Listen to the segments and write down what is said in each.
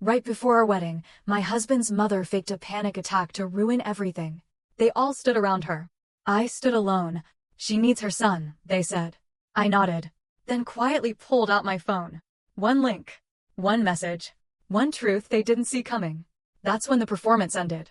Right before our wedding, my husband's mother faked a panic attack to ruin everything. They all stood around her. I stood alone. She needs her son, they said. I nodded, then quietly pulled out my phone. One link, one message, one truth they didn't see coming. That's when the performance ended.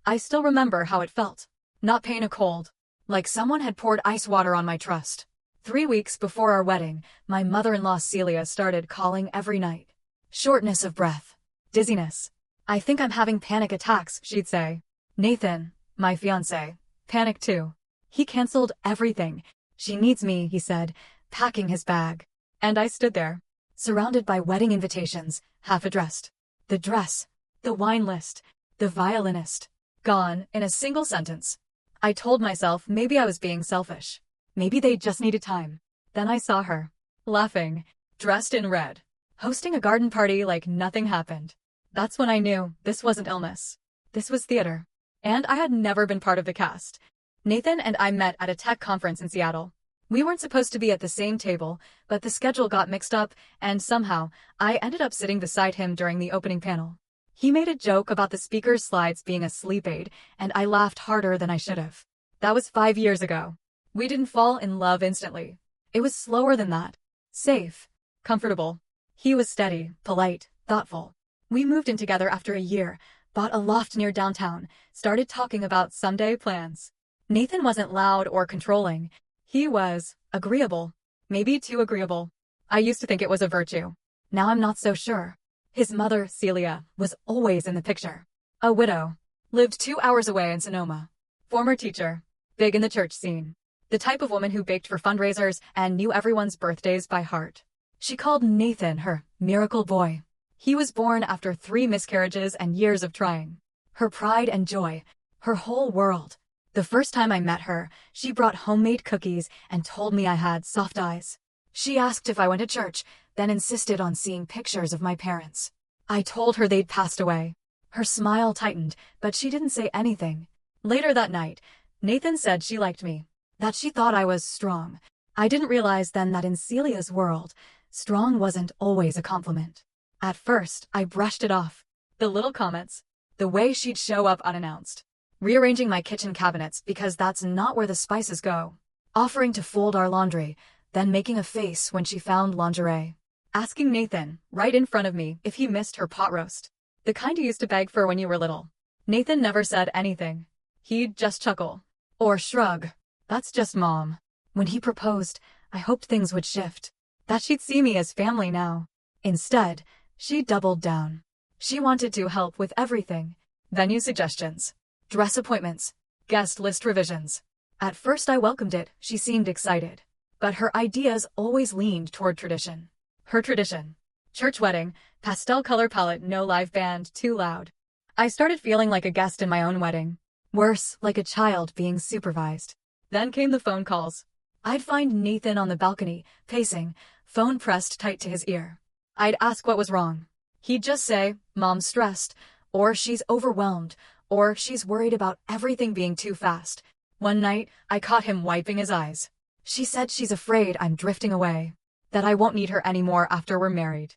I still remember how it felt. Not pain, a cold. Like someone had poured ice water on my trust. 3 weeks before our wedding, my mother-in-law Celia started calling every night. Shortness of breath. Dizziness. I think I'm having panic attacks, she'd say. Nathan, my fiancé, panicked too. He canceled everything. She needs me, he said, packing his bag. And I stood there, surrounded by wedding invitations, half addressed. The dress, the wine list, the violinist. Gone in a single sentence. I told myself maybe I was being selfish. Maybe they just needed time. Then I saw her, laughing, dressed in red, hosting a garden party like nothing happened. That's when I knew this wasn't illness. This was theater. And I had never been part of the cast. Nathan and I met at a tech conference in Seattle. We weren't supposed to be at the same table, but the schedule got mixed up, and somehow, I ended up sitting beside him during the opening panel. He made a joke about the speaker's slides being a sleep aid, and I laughed harder than I should have. That was 5 years ago. We didn't fall in love instantly. It was slower than that. Safe. Comfortable. He was steady, polite, thoughtful. We moved in together after a year, bought a loft near downtown, started talking about someday plans. Nathan wasn't loud or controlling. He was agreeable. Maybe too agreeable. I used to think it was a virtue. Now I'm not so sure. His mother, Celia, was always in the picture. A widow. Lived 2 hours away in Sonoma. Former teacher. Big in the church scene. The type of woman who baked for fundraisers and knew everyone's birthdays by heart. She called Nathan her miracle boy. He was born after 3 miscarriages and years of trying. Her pride and joy. Her whole world. The first time I met her, she brought homemade cookies and told me I had soft eyes. She asked if I went to church, then insisted on seeing pictures of my parents. I told her they'd passed away. Her smile tightened, but she didn't say anything. Later that night, Nathan said she liked me, that she thought I was strong. I didn't realize then that in Celia's world, strong wasn't always a compliment. At first, I brushed it off. The little comments. The way she'd show up unannounced. Rearranging my kitchen cabinets because that's not where the spices go. Offering to fold our laundry, then making a face when she found lingerie. Asking Nathan, right in front of me, if he missed her pot roast. The kind you used to beg for when you were little. Nathan never said anything. He'd just chuckle. Or shrug. That's just mom. When he proposed, I hoped things would shift. That she'd see me as family now. Instead, she doubled down. She wanted to help with everything. Venue suggestions. Dress appointments. Guest list revisions. At first I welcomed it, she seemed excited. But her ideas always leaned toward tradition. Her tradition. Church wedding, pastel color palette, no live band, too loud. I started feeling like a guest in my own wedding. Worse, like a child being supervised. Then came the phone calls. I'd find Nathan on the balcony, pacing, phone pressed tight to his ear. I'd ask what was wrong. He'd just say, Mom's stressed, or she's overwhelmed, or she's worried about everything being too fast. One night, I caught him wiping his eyes. She said she's afraid I'm drifting away, that I won't need her anymore after we're married.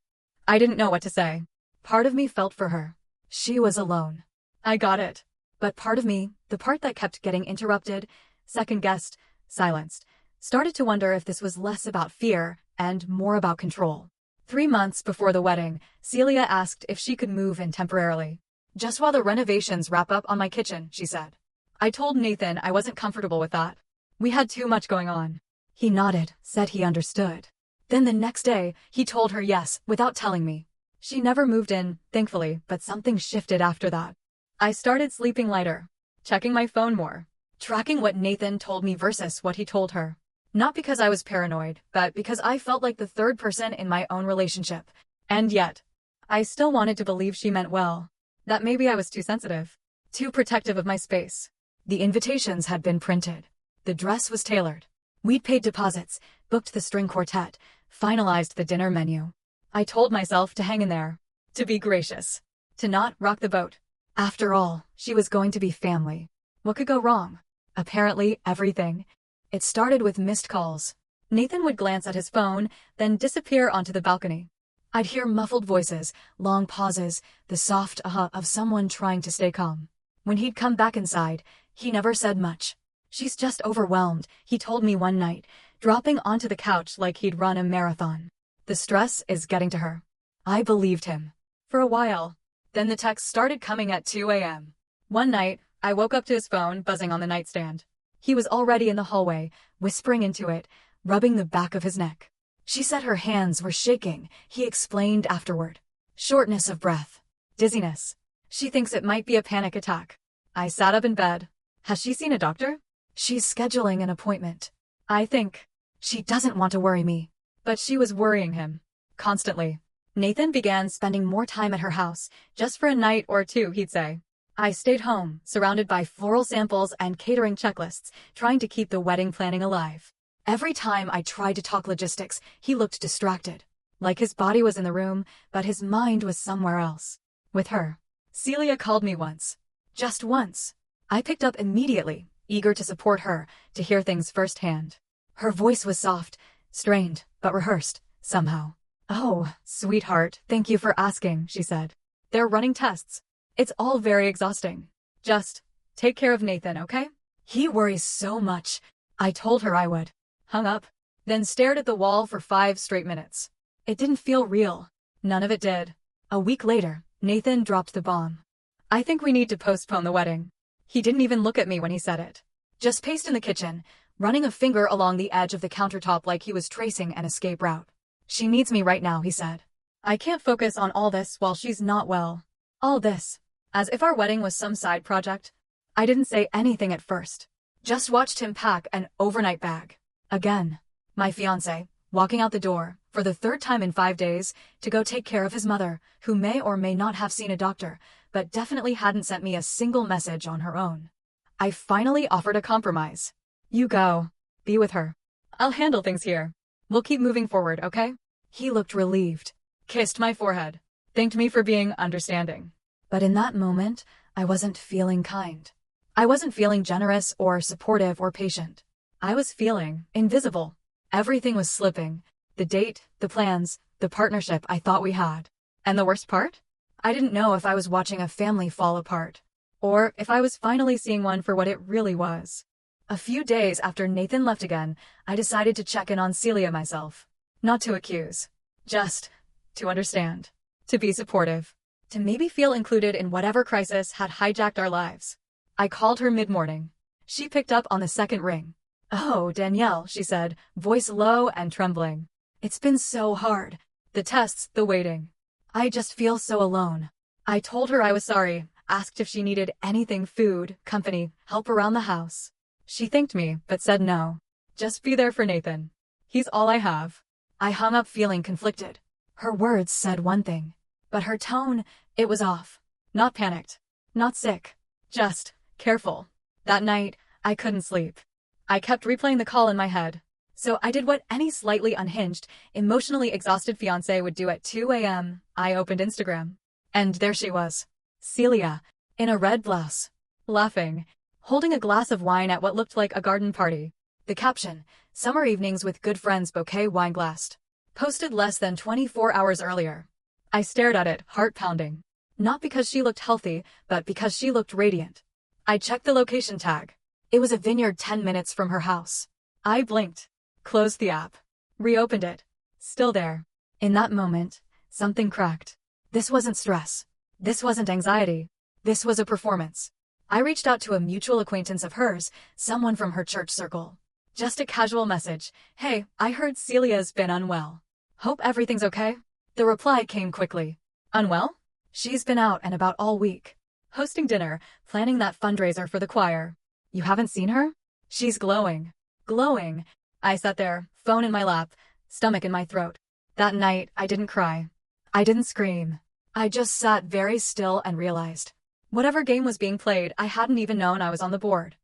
I didn't know what to say. Part of me felt for her. She was alone. I got it. But part of me, the part that kept getting interrupted, second-guessed, silenced, started to wonder if this was less about fear and more about control. 3 months before the wedding, Celia asked if she could move in temporarily. Just while the renovations wrap up on my kitchen, she said. I told Nathan I wasn't comfortable with that. We had too much going on. He nodded, said he understood. Then the next day, he told her yes, without telling me. She never moved in, thankfully, but something shifted after that. I started sleeping lighter, checking my phone more, tracking what Nathan told me versus what he told her. Not because I was paranoid, but because I felt like the third person in my own relationship. And yet, I still wanted to believe she meant well. That maybe I was too sensitive, too protective of my space. The invitations had been printed. The dress was tailored. We'd paid deposits, booked the string quartet, finalized the dinner menu. I told myself to hang in there, to be gracious, to not rock the boat. After all, she was going to be family. What could go wrong? Apparently, everything. It started with missed calls. Nathan would glance at his phone, then disappear onto the balcony. I'd hear muffled voices, long pauses, the soft of someone trying to stay calm. When he'd come back inside, he never said much. "She's just overwhelmed," he told me one night, dropping onto the couch like he'd run a marathon. "The stress is getting to her." I believed him. For a while. Then the texts started coming at 2 a.m. One night, I woke up to his phone buzzing on the nightstand. He was already in the hallway, whispering into it, rubbing the back of his neck. She said her hands were shaking, he explained afterward. Shortness of breath. Dizziness. She thinks it might be a panic attack. I sat up in bed. Has she seen a doctor? She's scheduling an appointment. I think. She doesn't want to worry me. But she was worrying him. Constantly. Nathan began spending more time at her house, just for a night or two, he'd say. I stayed home, surrounded by floral samples and catering checklists, trying to keep the wedding planning alive. Every time I tried to talk logistics, he looked distracted. Like his body was in the room, but his mind was somewhere else. With her. Celia called me once. Just once. I picked up immediately, eager to support her, to hear things firsthand. Her voice was soft, strained, but rehearsed, somehow. "Oh, sweetheart, thank you for asking," she said. "They're running tests. It's all very exhausting. Just take care of Nathan, okay? He worries so much." I told her I would. Hung up, then stared at the wall for 5 straight minutes. It didn't feel real. None of it did. A week later, Nathan dropped the bomb. "I think we need to postpone the wedding." He didn't even look at me when he said it. Just paced in the kitchen, running a finger along the edge of the countertop like he was tracing an escape route. "She needs me right now," he said. "I can't focus on all this while she's not well." All this. As if our wedding was some side project. I didn't say anything at first. Just watched him pack an overnight bag. Again. My fiancé, walking out the door, for the 3rd time in 5 days, to go take care of his mother, who may or may not have seen a doctor, but definitely hadn't sent me a single message on her own. I finally offered a compromise. "You go. Be with her. I'll handle things here. We'll keep moving forward, okay?" He looked relieved. Kissed my forehead. Thanked me for being understanding. But in that moment, I wasn't feeling kind. I wasn't feeling generous or supportive or patient. I was feeling invisible. Everything was slipping. The date, the plans, the partnership I thought we had. And the worst part? I didn't know if I was watching a family fall apart, or if I was finally seeing one for what it really was. A few days after Nathan left again, I decided to check in on Celia myself. Not to accuse. Just to understand. To be supportive. To maybe feel included in whatever crisis had hijacked our lives. I called her mid-morning. She picked up on the 2nd ring. "Oh, Danielle," she said, voice low and trembling. "It's been so hard. The tests, the waiting. I just feel so alone." I told her I was sorry, asked if she needed anything, food, company, help around the house. She thanked me, but said no. Just be there for Nathan. He's all I have. I hung up feeling conflicted. Her words said one thing, but her tone, it was off. Not panicked. Not sick. Just careful. That night, I couldn't sleep. I kept replaying the call in my head. So I did what any slightly unhinged, emotionally exhausted fiancé would do at 2 a.m. I opened Instagram. And there she was. Celia, in a red blouse. Laughing. Holding a glass of wine at what looked like a garden party. The caption, "Summer evenings with good friends, bouquet wine glassed." Posted less than 24 hours earlier. I stared at it, heart pounding. Not because she looked healthy, but because she looked radiant. I checked the location tag. It was a vineyard 10 minutes from her house. I blinked. Closed the app. Reopened it. Still there. In that moment, something cracked. This wasn't stress. This wasn't anxiety. This was a performance. I reached out to a mutual acquaintance of hers, someone from her church circle. Just a casual message. "Hey, I heard Celia's been unwell. Hope everything's okay?" The reply came quickly. "Unwell? She's been out and about all week. Hosting dinner, planning that fundraiser for the choir. You haven't seen her? She's glowing." Glowing. I sat there, phone in my lap, stomach in my throat. That night, I didn't cry. I didn't scream. I just sat very still and realized. Whatever game was being played, I hadn't even known I was on the board.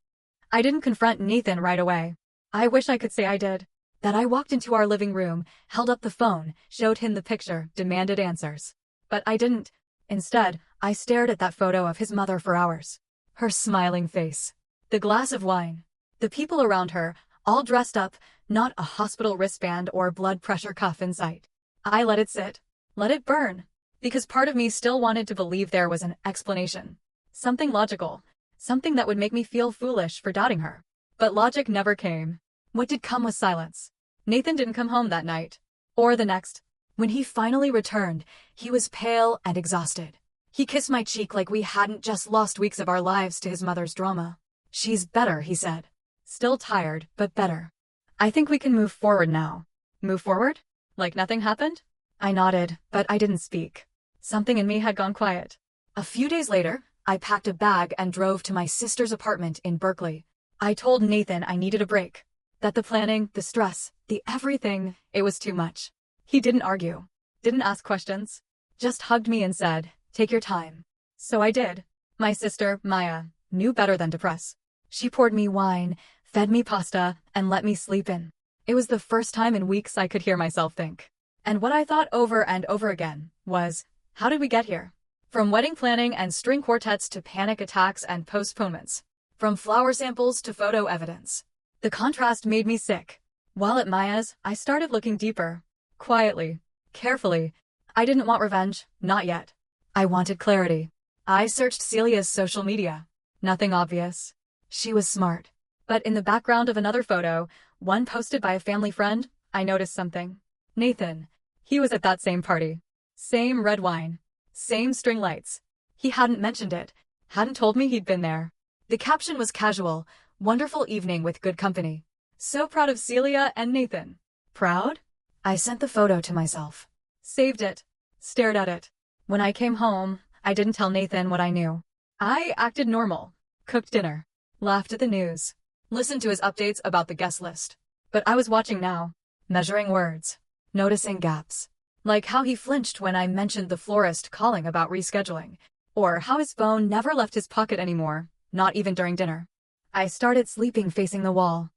I didn't confront Nathan right away. I wish I could say I did. That I walked into our living room, held up the phone, showed him the picture, demanded answers. But I didn't. Instead, I stared at that photo of his mother for hours. Her smiling face. The glass of wine. The people around her, all dressed up, not a hospital wristband or blood pressure cuff in sight. I let it sit. Let it burn. Because part of me still wanted to believe there was an explanation. Something logical. Something that would make me feel foolish for doubting her. But logic never came. What did come was silence. Nathan didn't come home that night. Or the next. When he finally returned, he was pale and exhausted. He kissed my cheek like we hadn't just lost weeks of our lives to his mother's drama. She's better, he said. Still tired, but better. I think we can move forward now. Move forward? Like nothing happened? I nodded, but I didn't speak. Something in me had gone quiet. A few days later, I packed a bag and drove to my sister's apartment in Berkeley. I told Nathan I needed a break. That the planning, the stress, the everything, it was too much. He didn't argue. Didn't ask questions. Just hugged me and said, "Take your time." So I did. My sister, Maya, knew better than to press. She poured me wine, fed me pasta, and let me sleep in. It was the first time in weeks I could hear myself think. And what I thought over and over again was, how did we get here? From wedding planning and string quartets to panic attacks and postponements. From flower samples to photo evidence. The contrast made me sick. While at Maya's, I started looking deeper. Quietly. Carefully. I didn't want revenge, not yet. I wanted clarity. I searched Celia's social media. Nothing obvious. She was smart. But in the background of another photo, one posted by a family friend, I noticed something. Nathan. He was at that same party. Same red wine. Same string lights. He hadn't mentioned it. Hadn't told me he'd been there. The caption was casual. Wonderful evening with good company. So proud of Celia and Nathan. Proud? I sent the photo to myself. Saved it. Stared at it. When I came home, I didn't tell Nathan what I knew. I acted normal. Cooked dinner. Laughed at the news. Listened to his updates about the guest list. But I was watching now. Measuring words. Noticing gaps. Like how he flinched when I mentioned the florist calling about rescheduling. Or how his phone never left his pocket anymore, not even during dinner. I started sleeping facing the wall.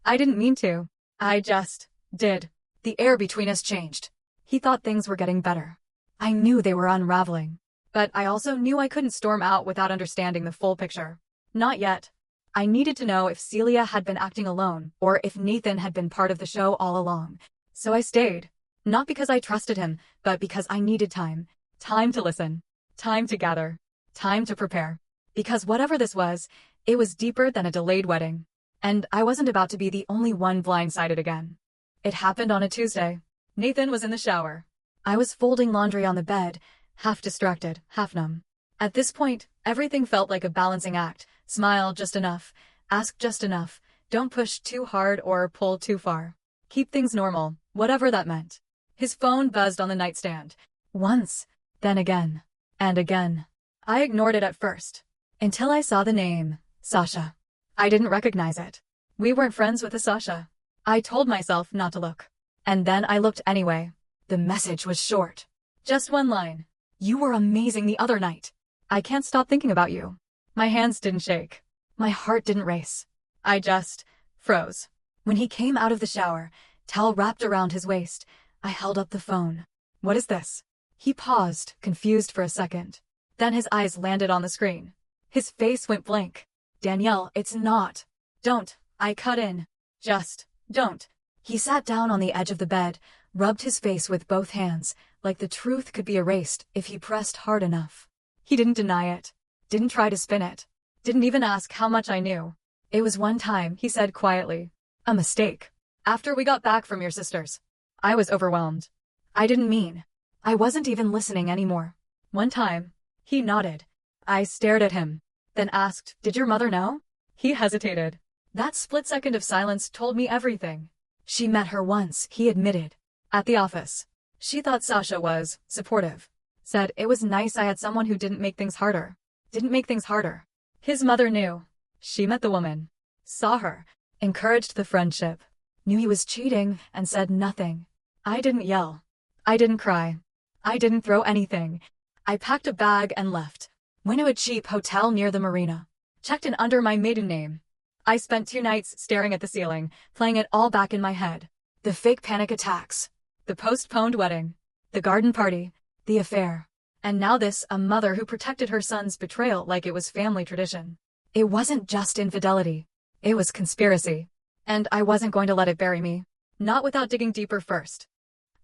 I didn't mean to. I just did. The air between us changed. He thought things were getting better. I knew they were unraveling. But I also knew I couldn't storm out without understanding the full picture. Not yet. I needed to know if Celia had been acting alone, or if Nathan had been part of the show all along. So I stayed. Not because I trusted him, but because I needed time. Time to listen. Time to gather. Time to prepare. Because whatever this was, it was deeper than a delayed wedding. And I wasn't about to be the only one blindsided again. It happened on a Tuesday. Nathan was in the shower. I was folding laundry on the bed, half distracted, half numb. At this point, everything felt like a balancing act. Smile just enough. Ask just enough. Don't push too hard or pull too far. Keep things normal, whatever that meant. His phone buzzed on the nightstand. Once, then again, and again. I ignored it at first. Until I saw the name, Sasha. I didn't recognize it. We weren't friends with a Sasha. I told myself not to look. And then I looked anyway. The message was short. Just one line. You were amazing the other night. I can't stop thinking about you. My hands didn't shake. My heart didn't race. I just froze. When he came out of the shower, towel wrapped around his waist, I held up the phone. What is this? He paused, confused for a second. Then his eyes landed on the screen. His face went blank. Danielle, it's not. Don't. I cut in. Just don't. He sat down on the edge of the bed, rubbed his face with both hands, like the truth could be erased if he pressed hard enough. He didn't deny it. Didn't try to spin it. Didn't even ask how much I knew. It was one time, he said quietly. A mistake. After we got back from your sister's. I was overwhelmed. I didn't mean. I wasn't even listening anymore. One time. He nodded. I stared at him. Then asked, did your mother know? He hesitated. That split second of silence told me everything. She met her once, he admitted. At the office. She thought Sasha was supportive. Said it was nice I had someone who didn't make things harder. Didn't make things harder. His mother knew. She met the woman. Saw her. Encouraged the friendship. Knew he was cheating and said nothing. I didn't yell. I didn't cry. I didn't throw anything. I packed a bag and left. Went to a cheap hotel near the marina. Checked in under my maiden name. I spent 2 nights staring at the ceiling, playing it all back in my head. The fake panic attacks. The postponed wedding. The garden party. The affair. And now this, a mother who protected her son's betrayal like it was family tradition. It wasn't just infidelity. It was conspiracy. And I wasn't going to let it bury me. Not without digging deeper first.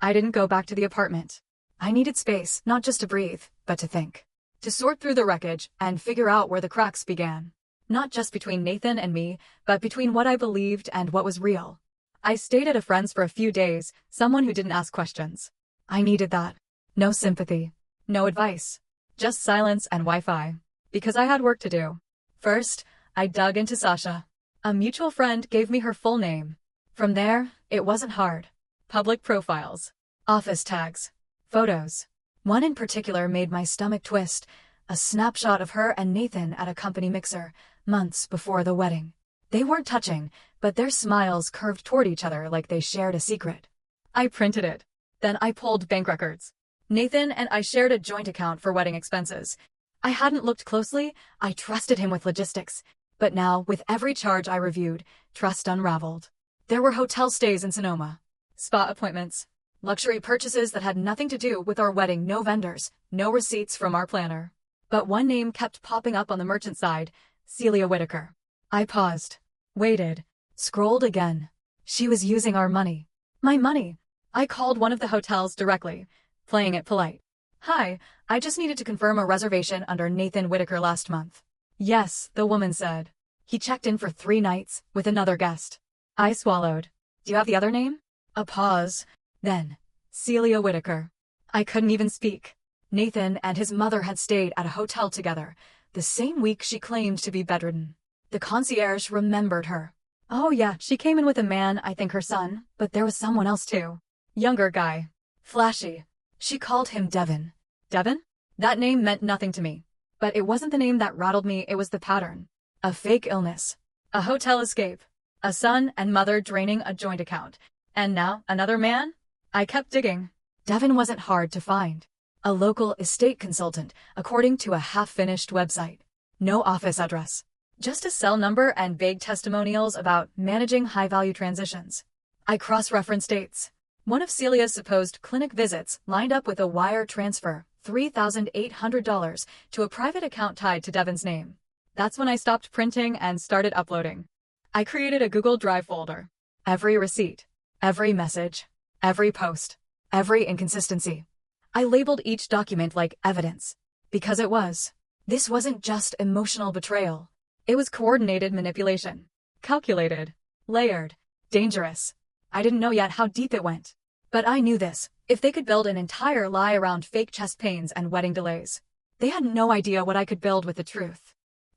I didn't go back to the apartment. I needed space, not just to breathe, but to think. To sort through the wreckage and figure out where the cracks began. Not just between Nathan and me, but between what I believed and what was real. I stayed at a friend's for a few days, someone who didn't ask questions. I needed that. No sympathy. No advice. Just silence and Wi-Fi. Because I had work to do. First, I dug into Sasha. A mutual friend gave me her full name. From there, it wasn't hard. Public profiles. Office tags. Photos. One in particular made my stomach twist. A snapshot of her and Nathan at a company mixer, months before the wedding. They weren't touching, but their smiles curved toward each other like they shared a secret. I printed it. Then I pulled bank records. Nathan and I shared a joint account for wedding expenses. I hadn't looked closely, I trusted him with logistics. But now, with every charge I reviewed, trust unraveled. There were hotel stays in Sonoma, spa appointments, luxury purchases that had nothing to do with our wedding, no vendors, no receipts from our planner. But one name kept popping up on the merchant side, Celia Whitaker. I paused, waited, scrolled again. She was using our money. My money. I called one of the hotels directly, playing it polite. Hi, I just needed to confirm a reservation under Nathan Whitaker last month. Yes, the woman said. He checked in for 3 nights, with another guest. I swallowed. Do you have the other name? A pause. Then, Celia Whitaker. I couldn't even speak. Nathan and his mother had stayed at a hotel together, the same week she claimed to be bedridden. The concierge remembered her. Oh yeah, she came in with a man, I think her son, but there was someone else too. Younger guy. Flashy. She called him Devin. Devin? That name meant nothing to me. But it wasn't the name that rattled me, it was the pattern. A fake illness. A hotel escape. A son and mother draining a joint account. And now, another man? I kept digging. Devin wasn't hard to find. A local estate consultant, according to a half-finished website. No office address. Just a cell number and vague testimonials about managing high-value transitions. I cross-referenced dates. One of Celia's supposed clinic visits lined up with a wire transfer, $3,800, to a private account tied to Devin's name. That's when I stopped printing and started uploading. I created a Google Drive folder. Every receipt, every message, every post, every inconsistency. I labeled each document like evidence. Because it was. This wasn't just emotional betrayal. It was coordinated manipulation. Calculated. Layered. Dangerous. I didn't know yet how deep it went. But I knew this. If they could build an entire lie around fake chest pains and wedding delays, they had no idea what I could build with the truth.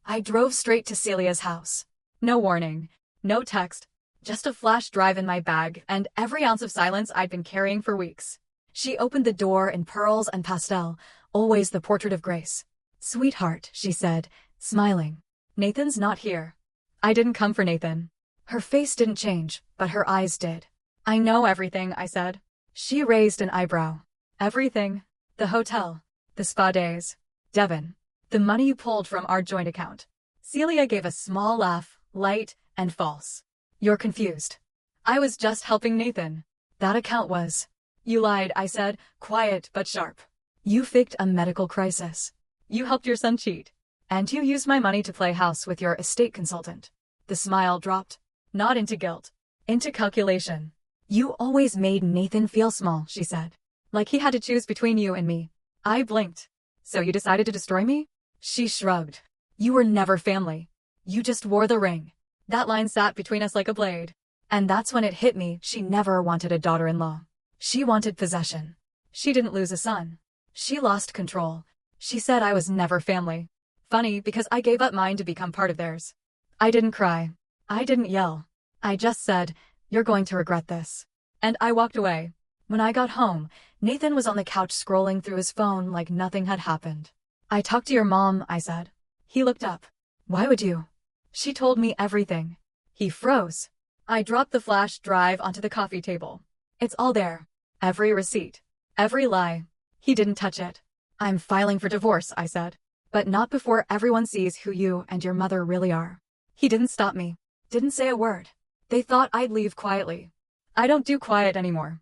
I drove straight to Celia's house. No warning. No text. Just a flash drive in my bag and every ounce of silence I'd been carrying for weeks. She opened the door in pearls and pastel, always the portrait of Grace. Sweetheart, she said, smiling. Nathan's not here. I didn't come for Nathan. Her face didn't change, but her eyes did. I know everything, I said. She raised an eyebrow. Everything. The hotel. The spa days. Devin. The money you pulled from our joint account. Celia gave a small laugh, light and false. You're confused. I was just helping Nathan. That account was. You lied, I said, quiet but sharp. You faked a medical crisis. You helped your son cheat. And you used my money to play house with your estate consultant. The smile dropped. Not into guilt. Into calculation. You always made Nathan feel small, she said. Like he had to choose between you and me. I blinked. So you decided to destroy me? She shrugged. You were never family. You just wore the ring. That line sat between us like a blade. And that's when it hit me, she never wanted a daughter-in-law. She wanted possession. She didn't lose a son. She lost control. She said I was never family. Funny, because I gave up mine to become part of theirs. I didn't cry. I didn't yell. I just said, you're going to regret this. And I walked away. When I got home, Nathan was on the couch scrolling through his phone like nothing had happened. I talked to your mom, I said. He looked up. Why would you? She told me everything. He froze. I dropped the flash drive onto the coffee table. It's all there. Every receipt. Every lie. He didn't touch it. I'm filing for divorce, I said. But not before everyone sees who you and your mother really are. He didn't stop me. Didn't say a word. They thought I'd leave quietly. I don't do quiet anymore.